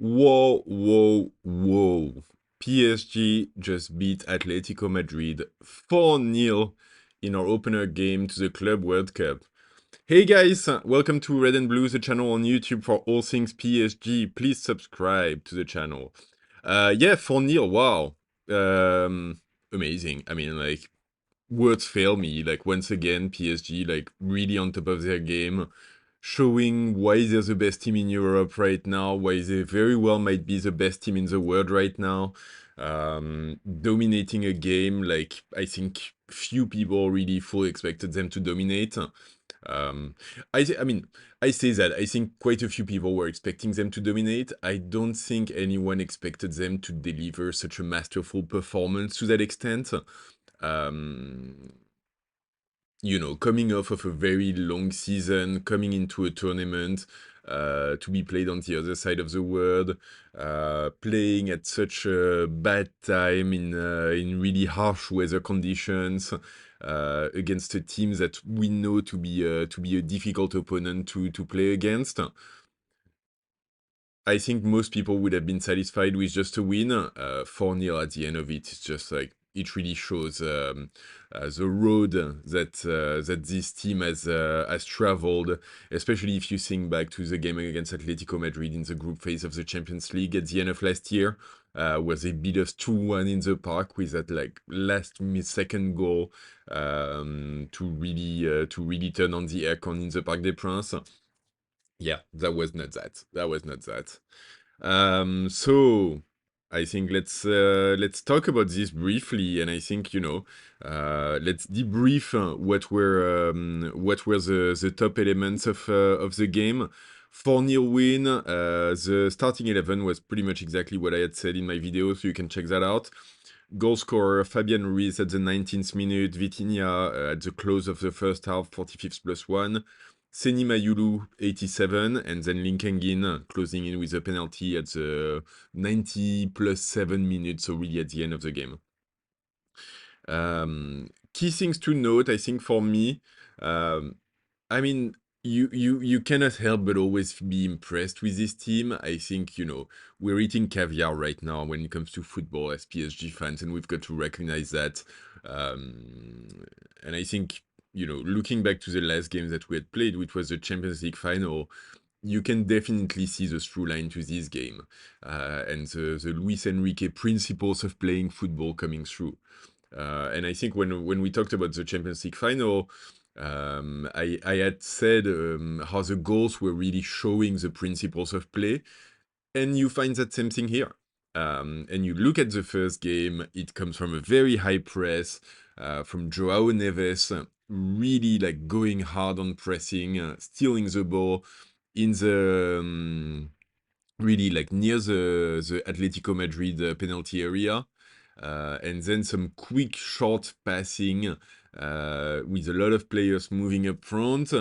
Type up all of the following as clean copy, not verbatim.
Whoa, whoa, whoa. PSG just beat Atletico Madrid 4-0 in our opener game to the Club World Cup. Hey guys, welcome to Red and Blue, the channel on YouTube for all things PSG. Please subscribe to the channel. Yeah, 4-0, wow. Amazing. I mean, like, words fail me. Like, once again, PSG, like, really on top of their game, showing why they're the best team in Europe right now, why they very well might be the best team in the world right now. Dominating a game like I think few people really fully expected them to dominate. Um, I mean, I say that I think quite a few people were expecting them to dominate. I don't think anyone expected them to deliver such a masterful performance to that extent. Um, coming off of a very long season, coming into a tournament to be played on the other side of the world, playing at such a bad time in really harsh weather conditions against a team that we know to be a difficult opponent to play against. I think most people would have been satisfied with just a win. 4-0 at the end of it is just like it really shows the road that this team has traveled, especially if you think back to the game against Atletico Madrid in the group phase of the Champions League at the end of last year, where they beat us 2-1 in the park with that like second goal to really turn on the aircon in the Parc des Princes. Yeah, that was not that. That was not that. So I think let's talk about this briefly, and I think let's debrief what were the top elements of the game. 4-0 win. The starting 11 was pretty much exactly what I had said in my video, so you can check that out. Goal scorer Fabian Ruiz at the 19th minute, Vitinha at the close of the first half, 45th plus 1. Seni Mayulu, 87, and then Linkengin closing in with a penalty at the 90 plus 7 minutes, so really at the end of the game. Key things to note, I think, for me, I mean, you cannot help but always be impressed with this team. I think, we're eating caviar right now when it comes to football as PSG fans, and we've got to recognize that. And I think, looking back to the last game that we had played, which was the Champions League final, you can definitely see the through line to this game and the Luis Enrique principles of playing football coming through. And I think when we talked about the Champions League final, I had said how the goals were really showing the principles of play, and you find that same thing here. And you look at the first game, it comes from a very high press from Joao Neves, really like going hard on pressing, stealing the ball in the really like near the Atletico Madrid penalty area. And then some quick short passing with a lot of players moving up front.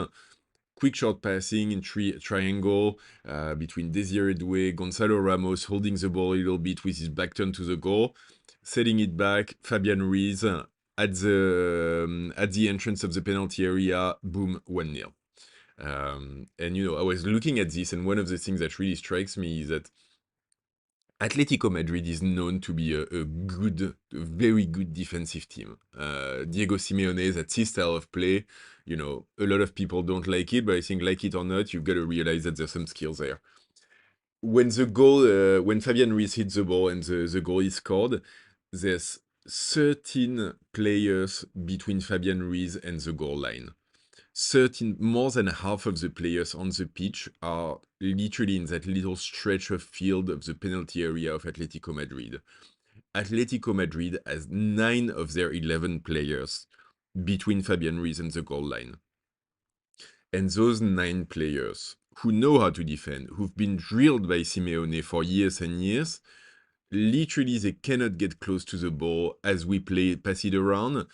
Quick short passing in triangle between Desiré Doué, Gonzalo Ramos holding the ball a little bit with his back turn to the goal, setting it back, Fabian Ruiz at the entrance of the penalty area, boom, 1-0. And I was looking at this, and one of the things that really strikes me is that Atletico Madrid is known to be a very good defensive team. Diego Simeone, that's his style of play. A lot of people don't like it, but I think like it or not, you've got to realize that there's some skills there. When Fabian Ruiz hits the ball and the goal is scored, there's 13 players between Fabian Ruiz and the goal line. 13, more than half of the players on the pitch are literally in that little stretch of field of the penalty area of Atletico Madrid. Atletico Madrid has 9 of their 11 players between Fabian Ruiz and the goal line. And those 9 players who know how to defend, who've been drilled by Simeone for years and years, literally they cannot get close to the ball as we pass it around,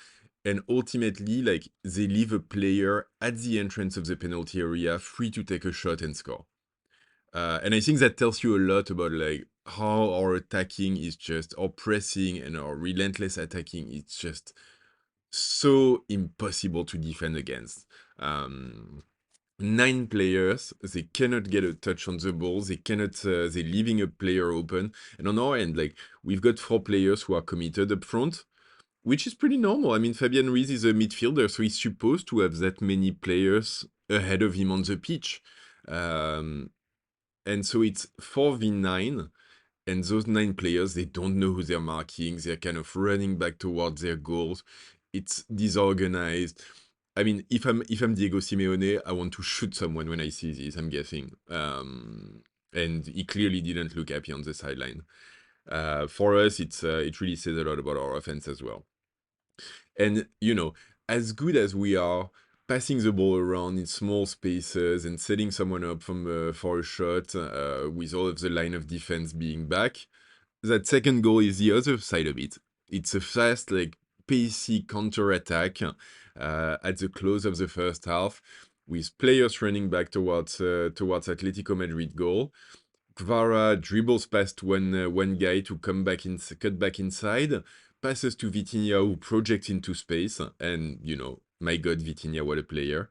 and ultimately like they leave a player at the entrance of the penalty area free to take a shot and score. And I think that tells you a lot about like how our attacking is just, our pressing and our relentless attacking is just so impossible to defend against. 9 players, they cannot get a touch on the ball, they cannot, they're leaving a player open. And on our end, like, we've got 4 players who are committed up front, which is pretty normal. I mean, Fabian Ruiz is a midfielder, so he's supposed to have that many players ahead of him on the pitch. Um, and so it's 4v9, and those 9 players, they don't know who they're marking. They're kind of running back towards their goals. It's disorganized. I mean, if I'm Diego Simeone, I want to shoot someone when I see this, I'm guessing. And he clearly didn't look happy on the sideline. For us, it really says a lot about our offense as well. And, as good as we are passing the ball around in small spaces and setting someone up for a shot with all of the line of defense being back, that second goal is the other side of it. It's a fast, like, pacey counter-attack at the close of the first half with players running back towards Atletico Madrid goal. Kvara dribbles past one guy to cut back inside, passes to Vitinha, who projects into space, and my God, Vitinha, what a player!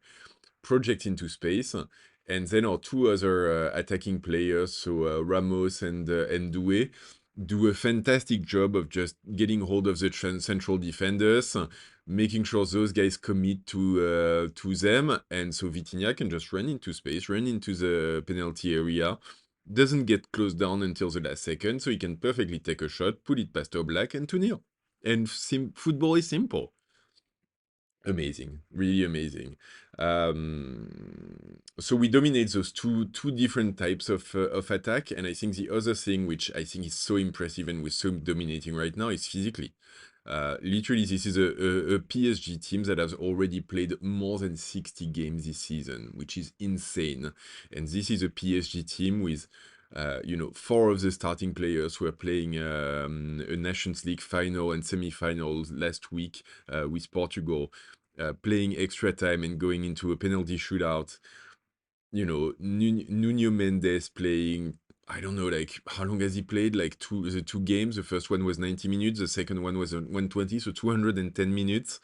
Projects into space, and then our 2 other attacking players, so Ramos and Doué, do a fantastic job of just getting hold of the central defenders, making sure those guys commit to them, and so Vitinha can just run into space, run into the penalty area, doesn't get closed down until the last second, so he can perfectly take a shot, put it past Oblak, and 2-0. And football is simple. Amazing, really amazing. So we dominate those two different types of attack, and I think the other thing which I think is so impressive and we're so dominating right now is physically. Literally, this is a PSG team that has already played more than 60 games this season, which is insane. And this is a PSG team with 4 of the starting players who are playing a Nations League final and semi-finals last week with Portugal, playing extra time and going into a penalty shootout. Nuno Mendes playing, I don't know, like, how long has he played? Like, the 2 games. The first one was 90 minutes, the second one was 120, so 210 minutes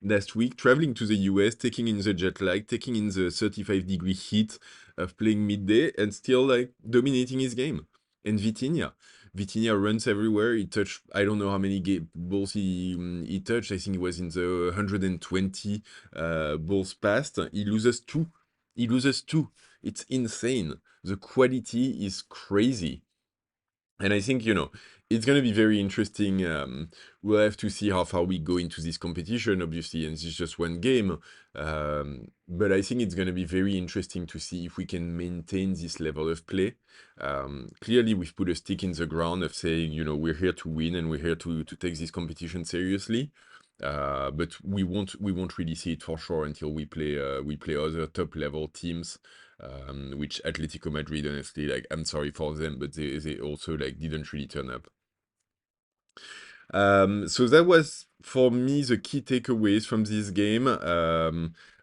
last week, traveling to the US, taking in the jet lag, taking in the 35-degree heat of playing midday, and still, like, dominating his game. And Vitinha runs everywhere. He touched, I don't know how many balls he touched. I think he was in the 120 balls passed. He loses 2. It's insane. The quality is crazy. And I think, it's going to be very interesting. We'll have to see how far we go into this competition, obviously, and this is just one game. But I think it's going to be very interesting to see if we can maintain this level of play. Clearly, we've put a stick in the ground of saying, we're here to win and we're here to take this competition seriously. But we won't really see it for sure until we play other top level teams, which Atletico Madrid, honestly, like, I'm sorry for them, but they also, like, didn't really turn up. So that was for me the key takeaways from this game.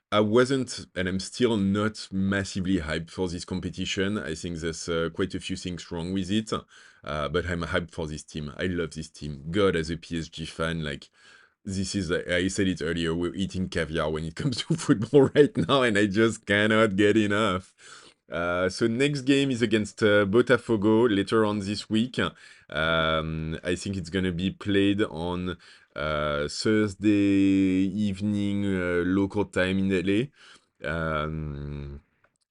I wasn't, and I'm still not massively hyped for this competition. I think there's quite a few things wrong with it, but I'm hyped for this team. I love this team. God, as a PSG fan, like, this is, I said it earlier, we're eating caviar when it comes to football right now, and I just cannot get enough. So next game is against Botafogo later on this week. I think it's gonna be played on Thursday evening local time in LA.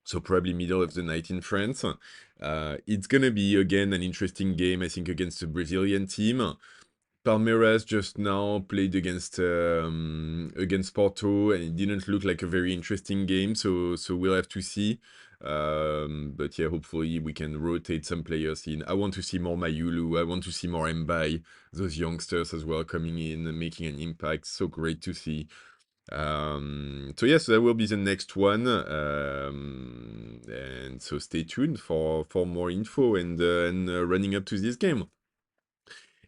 So probably middle of the night in France. It's gonna be again an interesting game, I think, against the Brazilian team. Palmeiras just now played against Porto, and it didn't look like a very interesting game. So we'll have to see. But yeah, hopefully we can rotate some players in. I want to see more Mayulu. I want to see more Mbai. Those youngsters as well coming in and making an impact. So great to see. So yes, that will be the next one. And so stay tuned for more info and running up to this game.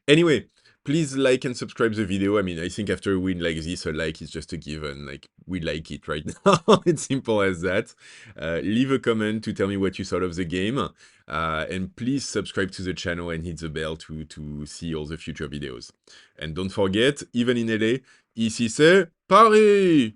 Anyway, please like and subscribe the video. I mean, I think after a win like this, a like is just a given. Like, we like it right now. It's simple as that. Leave a comment to tell me what you thought of the game. And please subscribe to the channel and hit the bell to see all the future videos. And don't forget, even in LA, ici c'est Paris!